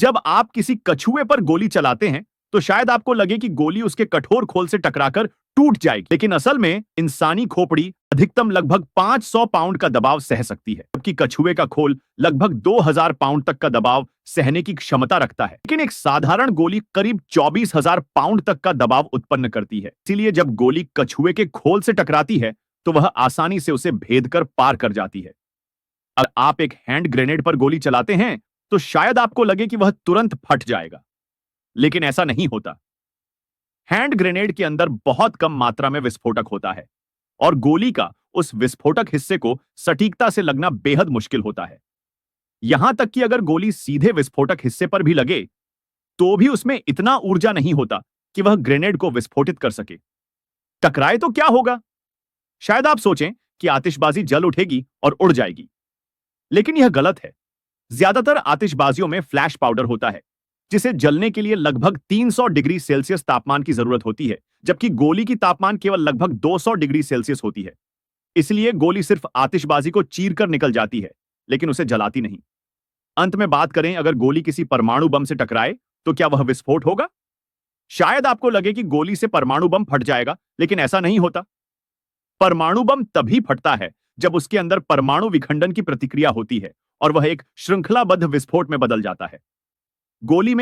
जब आप किसी कछुए पर गोली चलाते हैं तो शायद आपको लगे कि गोली उसके कठोर खोल से टकराकर टूट जाएगी, लेकिन असल में इंसानी खोपड़ी अधिकतम लगभग 500 पाउंड का दबाव सह सकती है, जबकि कछुए का खोल लगभग 2000 पाउंड तक का दबाव सहने की क्षमता रखता है। लेकिन एक साधारण गोली करीब 24,000 पाउंड तक का दबाव उत्पन्न करती है। इसीलिए जब गोली कछुए के खोल से टकराती है तो वह आसानी से उसे भेद कर पार कर जाती है। अगर आप एक हैंड ग्रेनेड पर गोली चलाते हैं तो शायद आपको लगे कि वह तुरंत फट जाएगा, लेकिन ऐसा नहीं होता। हैंड ग्रेनेड के अंदर बहुत कम मात्रा में विस्फोटक होता है और गोली का उस विस्फोटक हिस्से को सटीकता से लगना बेहद मुश्किल होता है। यहां तक कि अगर गोली सीधे विस्फोटक हिस्से पर भी लगे तो भी उसमें इतना ऊर्जा नहीं होता कि वह ग्रेनेड को विस्फोटित कर सके। टकराए तो क्या होगा? शायद आप सोचें कि आतिशबाजी जल उठेगी और उड़ जाएगी, लेकिन यह गलत है। ज्यादातर आतिशबाजियों में फ्लैश पाउडर होता है जिसे जलने के लिए लगभग 300 डिग्री सेल्सियस तापमान की जरूरत होती है, जबकि गोली की तापमान केवल लगभग 200 डिग्री सेल्सियस होती है। इसलिए गोली सिर्फ आतिशबाजी को चीरकर निकल जाती है, लेकिन उसे जलाती नहीं। अंत में बात करें, अगर गोली किसी परमाणु बम से टकराए तो क्या वह विस्फोट होगा? शायद आपको लगे कि गोली से परमाणु बम फट जाएगा, लेकिन ऐसा नहीं होता। परमाणु बम तभी फटता है जब उसके अंदर परमाणु विखंडन की प्रतिक्रिया होती है और वह एक श्रृंखलाबद्ध विस्फोट में बदल जाता है। गोली में